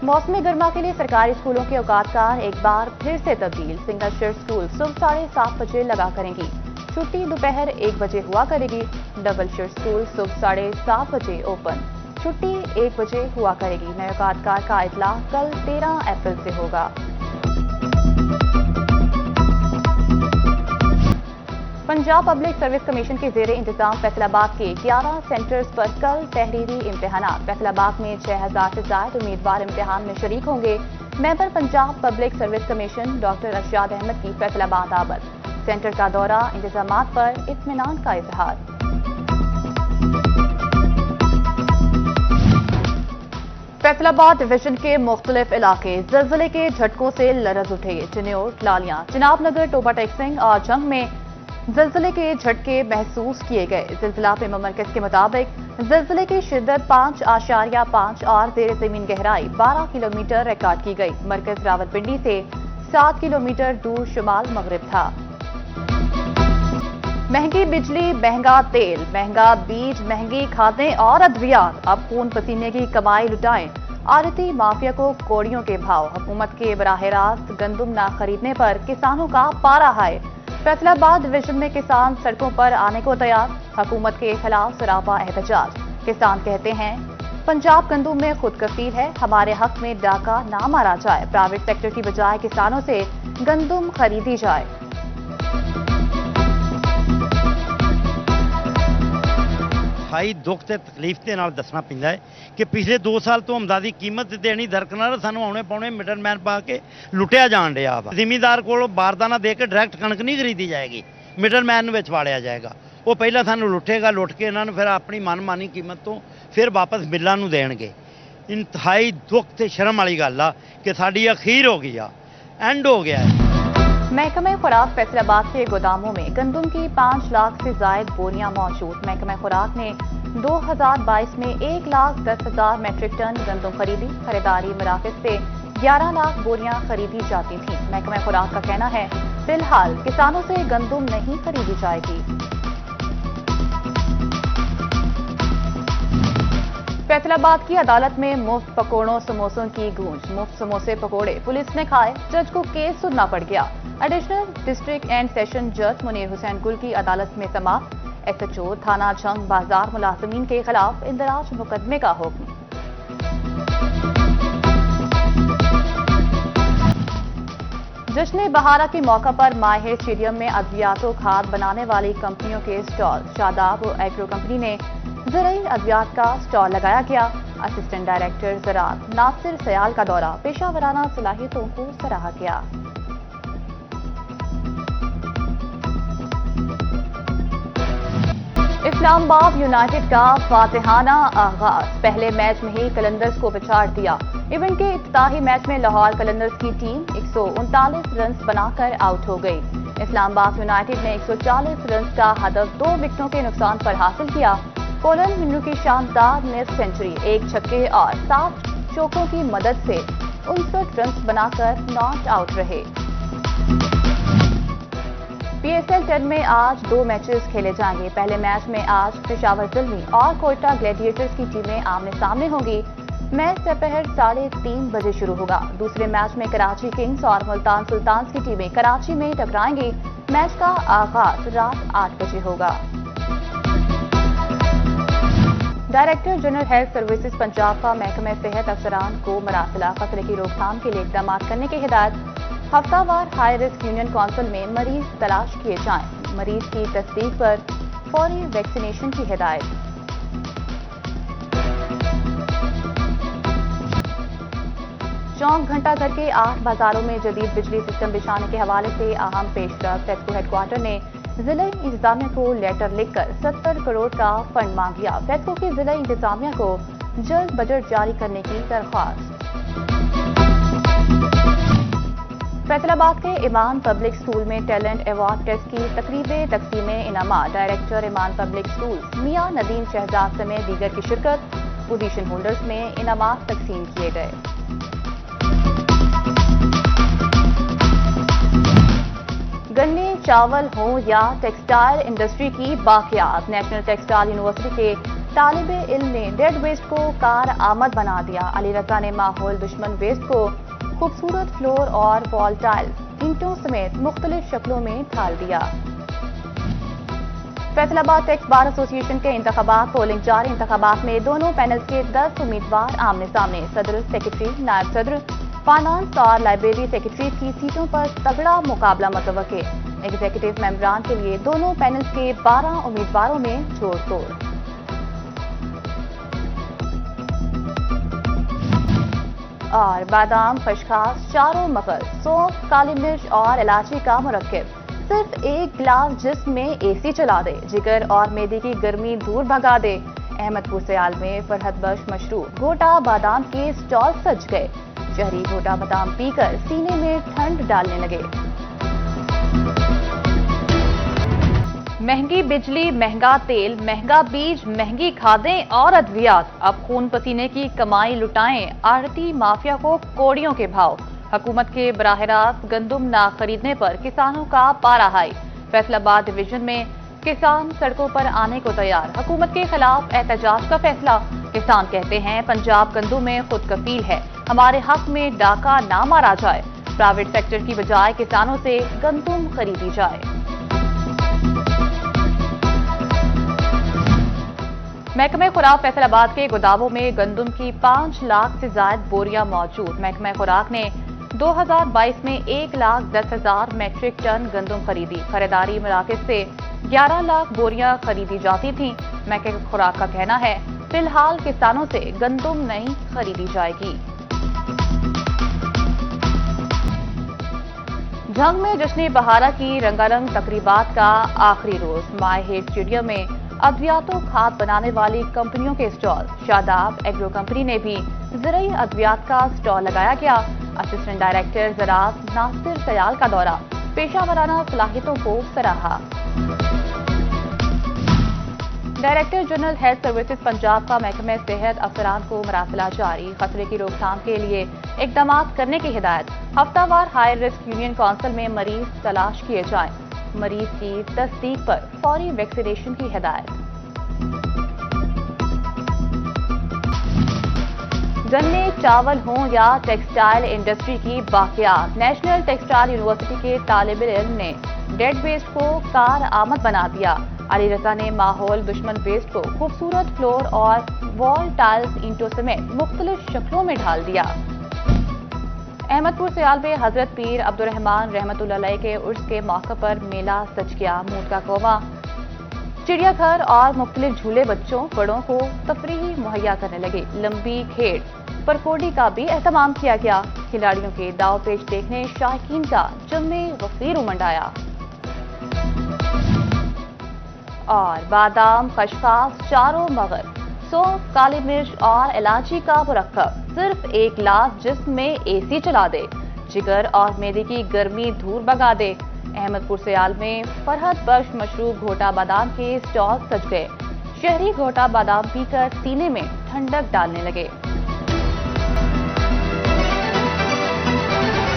मौसमी गर्मा के लिए सरकारी स्कूलों के औकातकार एक बार फिर से तब्दील। सिंगल शिफ्ट स्कूल सुबह 7:30 बजे लगा करेंगी, छुट्टी दोपहर 1 बजे हुआ करेगी। डबल शिफ्ट स्कूल सुबह 7:30 बजे ओपन, छुट्टी 1 बजे हुआ करेगी। नए औकातकार का इतलाक कल 13 अप्रैल से होगा। पंजाब पब्लिक सर्विस कमीशन के जेर इंतजाम फैसलाबाद के 11 सेंटर्स पर कल तहरीरी इम्तिहानात। फैसलाबाद में 6000 से ज्यादा उम्मीदवार इम्तिहान में शरीक होंगे। Member Punjab public service commission doctor Arshad Ahmad की फैसलाबाद आमद। सेंटर का दौरा, इंतजामात पर इत्मीनान का इजहार। फैसलाबाद डिवीजन के मुख्तलिफ इलाके जलजले के झटकों से लरज उठे। चिन्योर, लालियां, चिनाब नगर, टोबा टेक्सिंग और जंग में जलजले के झटके महसूस किए गए। जिलजिला पेमा मरकज के मुताबिक जिलजिले की शिद्दत 5.5 और जेर जमीन गहराई 12 किलोमीटर रिकॉर्ड की गई। मरकज रावलपिंडी से 7 किलोमीटर दूर शुमाल मगरिब था। महंगी बिजली, महंगा तेल, महंगा बीज, महंगी खादें और अद्वियात। अब खून पसीने की कमाई लुटाएं। आड़ती माफिया को कोड़ियों के भाव। हुकूमत के बराह रास्त गंदुम न खरीदने पर किसानों का पारा हाय। फैसलाबाद डिवीजन में किसान सड़कों पर आने को तैयार। हुकूमत के खिलाफ सरापा एहतजाज। किसान कहते हैं पंजाब गंदुम में खुद कफील है, हमारे हक में डाका ना मारा जाए। प्राइवेट सेक्टर की बजाय किसानों से गंदुम खरीदी जाए। हाई दुख ते तकलीफ के नाल दसना पैंदा है कि पिछले 2 साल तो अमदादी कीमत देनी दरकनार सानू आने पौने मिडलमैन पा के लुटिया जान दिया वा। जिमीदार को बारदाना दे के डायरैक्ट कणक नहीं खरीदी जाएगी, मिडलमैन विच वाड़िया जाएगा। वो पहला सानू लुटेगा, लुट के इन्होंने फिर अपनी मनमानी कीमत तो फिर वापस मिलों नूं देणगे। इंतहाई दुख ते शर्म वाली गल आ कि साडी अखीर हो गई आ, एंड हो गया है। महकमा खुराक फैसलाबाद के गोदामों में गंदुम की 5 लाख से जायद बोरियां मौजूद। महकमा खुराक ने 2022 में 1,10,000 मैट्रिक टन गंदुम खरीदी। खरीदारी मराकज से 11 लाख बोरियां खरीदी जाती थीं। महकमा खुराक का कहना है फिलहाल किसानों से गंदुम नहीं खरीदी जाएगी। फैसलाबाद की अदालत में मुफ्त पकौड़ों समोसों की गूंज। मुफ्त समोसे पकौड़े पुलिस ने खाए, जज को केस सुनना पड़ गया। एडिशनल डिस्ट्रिक्ट एंड सेशन जज मुनीर हुसैन गुल की अदालत में समाअत। एसएचओ थाना जंग बाजार मुलाजमीन के खिलाफ इंदराज मुकदमे का हुक्म। जश्न बहारा के मौका पर माहिर स्टेडियम में अद्वियातों खाद बनाने वाली कंपनियों के स्टॉल। शादाब एग्रो कंपनी ने ज़राई अद्वियात का स्टॉल लगाया गया। असिस्टेंट डायरेक्टर ज़राअत नासिर सयाल का दौरा, पेशावराना सलाहियतों को सराहा गया। इस्लामाबाद यूनाइटेड का फातिहाना आगाज। पहले मैच में ही कलंदर्स को पिछाड़ दिया। इवेंट के इफ्तिताही मैच में लाहौर कलंदर्स की टीम 139 रन बनाकर आउट हो गई। इस्लामाबाद यूनाइटेड ने 140 रन का हदफ 2 विकेटों के नुकसान पर हासिल किया। कोलन मिन्नू की शानदार नेफ सेंचुरी, 1 छक्के और 7 चौकों की मदद से 59 रन बनाकर नॉट आउट रहे। PSL 10 में आज 2 मैचेस खेले जाएंगे। पहले मैच में आज पेशावर ज़ुल्मी और कोयटा ग्लैडिएटर्स की टीमें आमने सामने होंगी। मैच दोपहर 3:30 बजे शुरू होगा। दूसरे मैच में कराची किंग्स और मुल्तान सुल्तान्स की टीमें कराची में टकराएंगी। मैच का आगाज रात 8 बजे होगा। Director general health services Punjab का महकमे सेहत अफसरान को मरासिला खतरे की रोकथाम के लिए इकदाम करने की हिदायत। हफ्तावार हाई रिस्क यूनियन काउंसिल में मरीज तलाश किए जाएं। मरीज की तस्दीक पर फौरी वैक्सीनेशन की हिदायत। चौंक घंटा घर के 8 बाजारों में जदीद बिजली सिस्टम बिछाने के हवाले से अहम पेशरफ। टेस्को हेडक्वार्टर ने जिला इंतजामिया को लेटर लिखकर 70 करोड़ का फंड मांग लिया। टेस्को की जिला इंतजामिया को जल्द बजट जारी करने की दरख्वास्त। फैसलाबाद के ईमान पब्लिक स्कूल में टैलेंट अवार्ड टेस्ट की तकरीबें तकसीमें इनामात। डायरेक्टर ईमान पब्लिक स्कूल मियां नदीम शहजाद समेत दीगर की शिरकत। पोजीशन होल्डर्स में इनामात तकसीम किए गए। गन्ने, चावल हो या टेक्सटाइल इंडस्ट्री की बाकियात। नेशनल टेक्सटाइल यूनिवर्सिटी के तालिब इल्म ने डेड वेस्ट को कार आमद बना दिया। अली रजा ने माहौल दुश्मन वेस्ट को खूबसूरत फ्लोर और वॉल टाइल्स, ईंटों समेत मुख्तलिफ शक्लों में ढाल दिया। फैसलाबाद टेक्स बार एसोसिएशन के इंतखाबात पोलिंग जारी। इंतखाबात में दोनों पैनल्स के 10 उम्मीदवार आमने सामने। सदर, सेक्रेटरी, नायब सदर, फाइनेंस और लाइब्रेरी सेक्रेटरी की सीटों पर तगड़ा मुकाबला मुतवक्के। एग्जीक्यूटिव मेंबरान के लिए दोनों पैनल्स के 12 उम्मीदवारों में जोड़ तोड़। और बादाम, खसखस, चारों मगज, सौंफ, काली मिर्च और इलायची का मुरक्किब। सिर्फ एक गिलास जिस्म में एसी चला दे, जिगर और मैदे की गर्मी दूर भगा दे। अहमदपुर सयाल में फरहत बख्श मशरूब गोटा बादाम के स्टॉल सज गए। शहरी गोटा बादाम पीकर सीने में ठंड डालने लगे। महंगी बिजली, महंगा तेल, महंगा बीज, महंगी खादें और अद्वियात। अब खून पसीने की कमाई लुटाएं आढ़ती माफिया को कौड़ियों के भाव। हुकूमत के बराह रास्त गंदुम ना खरीदने पर किसानों का पारा हाई। फैसलाबाद डिवीजन में किसान सड़कों पर आने को तैयार। हुकूमत के खिलाफ एहतजाज का फैसला। किसान कहते हैं पंजाब गंदुम में खुद कफील है, हमारे हक में डाका ना मारा जाए। प्राइवेट सेक्टर की बजाय किसानों से गंदुम खरीदी जाए। महकमे खुराक फैसलाबाद के गोदामों में गंदुम की 5 लाख से ज्यादा बोरियां मौजूद। महकमे खुराक ने 2022 में 1,10,000 मैट्रिक टन गंदुम खरीदी। खरीदारी मराकज से 11 लाख बोरियां खरीदी जाती थीं। महकमे खुराक का कहना है फिलहाल किसानों से गंदुम नहीं खरीदी जाएगी। झंग में जश्न बहारा की रंगारंग तकरीबात का आखिरी रोज। माय हेड स्टेडियम में अद्वियातों खाद बनाने वाली कंपनियों के स्टॉल। शादाब एग्रो कंपनी ने भी ज़राई अद्वियात का स्टॉल लगाया गया। असिस्टेंट डायरेक्टर ज़राअत नासिर सयाल का दौरा, पेशावराना सलाहियतों को सराहा। Director general health services Punjab का महकमे सेहत अफसरान को मरासला जारी। खतरे की रोकथाम के लिए इकदाम करने की हिदायत। हफ्तावार हाई रिस्क यूनियन काउंसिल में मरीज तलाश किए जाएं। मरीज की तस्दीक पर फौरी वैक्सीनेशन की हिदायत। गन्ने, चावल हों या टेक्सटाइल इंडस्ट्री की बाकियात। नेशनल टेक्सटाइल यूनिवर्सिटी के तालिब इल्म ने डेड वेस्ट को कार आमद बना दिया। अली रजा ने माहौल दुश्मन वेस्ट को खूबसूरत फ्लोर और वॉल टाइल्स, ईंटों समेत मुख्तलिफ शक्लों में ढाल दिया। अहमदपुर सयाल में हजरत पीर अब्दुर्रहमान रहमतुल्लाह अलैह के उर्स के मौके पर मेला सज गया। मूड का कोमा, चिड़ियाघर और मुख्तलिफ झूले बच्चों बड़ों को तफरीही मुहैया करने लगे। लंबी खेड़, परकोडी का भी एहतमाम किया गया। खिलाड़ियों के दाव पेच देखने शायकीन का जम्मे गफीर उमंड आया। और बादाम, खसखस, चारों मगज, सौंफ, काली मिर्च और इलायची का मुरक्कब। सिर्फ एक गिलास जिस्म में एसी चला दे, जिगर और मैदे की गर्मी दूर भगा दे। अहमदपुर सयाल में फरहत बख्श मशरूब घोटा बादाम के स्टॉल सज गए। शहरी घोटा बादाम पीकर सीने में ठंडक डालने लगे।